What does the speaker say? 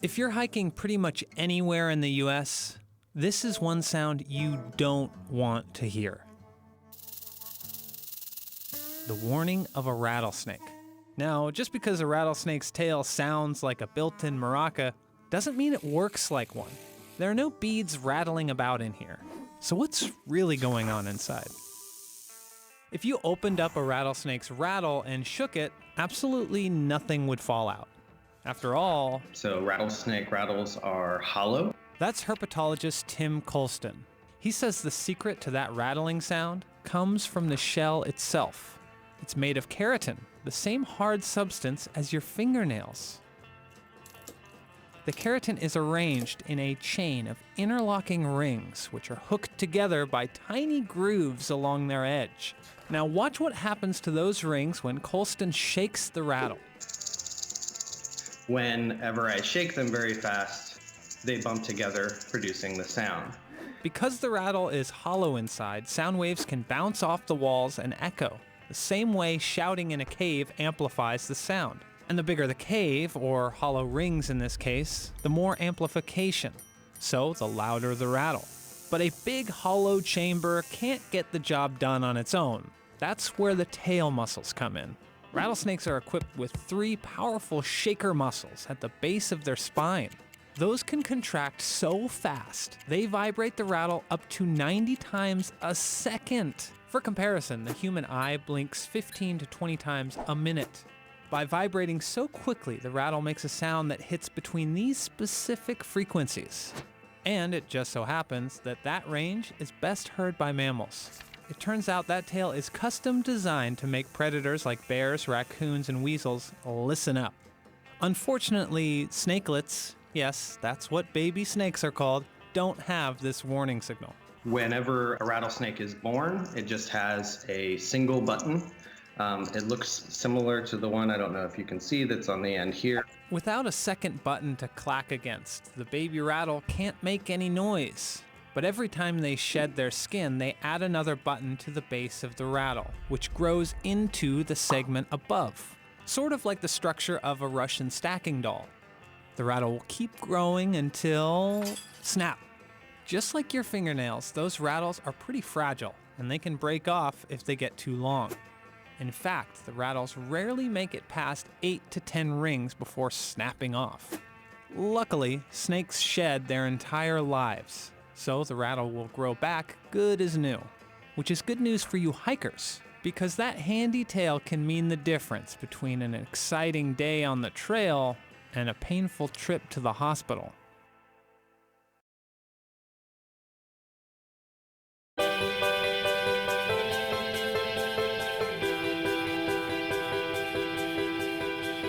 If you're hiking pretty much anywhere in the US, this is one sound you don't want to hear. The warning of a rattlesnake. Now, just because a rattlesnake's tail sounds like a built-in maraca doesn't mean it works like one. There are no beads rattling about in here. So what's really going on inside? If you opened up a rattlesnake's rattle and shook it, absolutely nothing would fall out. After all, so rattlesnake rattles are hollow. That's herpetologist Tim Colston. He says the secret to that rattling sound comes from the shell itself. It's made of keratin, the same hard substance as your fingernails. The keratin is arranged in a chain of interlocking rings, which are hooked together by tiny grooves along their edge. Now watch what happens to those rings when Colston shakes the rattle. Whenever I shake them very fast, they bump together, producing the sound. Because the rattle is hollow inside, sound waves can bounce off the walls and echo, the same way shouting in a cave amplifies the sound. And the bigger the cave, or hollow rings in this case, the more amplification, so the louder the rattle. But a big hollow chamber can't get the job done on its own. That's where the tail muscles come in. Rattlesnakes are equipped with 3 powerful shaker muscles at the base of their spine. Those can contract so fast, they vibrate the rattle up to 90 times a second. For comparison, the human eye blinks 15 to 20 times a minute. By vibrating so quickly, the rattle makes a sound that hits between these specific frequencies. And it just so happens that that range is best heard by mammals. It turns out that tail is custom designed to make predators like bears, raccoons, and weasels listen up. Unfortunately, snakelets, yes, that's what baby snakes are called, don't have this warning signal. Whenever a rattlesnake is born, it just has a single button. It looks similar to the one, I don't know if you can see, that's on the end here. Without a second button to clack against, the baby rattle can't make any noise. But every time they shed their skin, they add another button to the base of the rattle, which grows into the segment above, sort of like the structure of a Russian stacking doll. The rattle will keep growing until snap. Just like your fingernails, those rattles are pretty fragile, and they can break off if they get too long. In fact, the rattles rarely make it past 8 to 10 rings before snapping off. Luckily, snakes shed their entire lives, so the rattle will grow back good as new, which is good news for you hikers, because that handy tail can mean the difference between an exciting day on the trail and a painful trip to the hospital.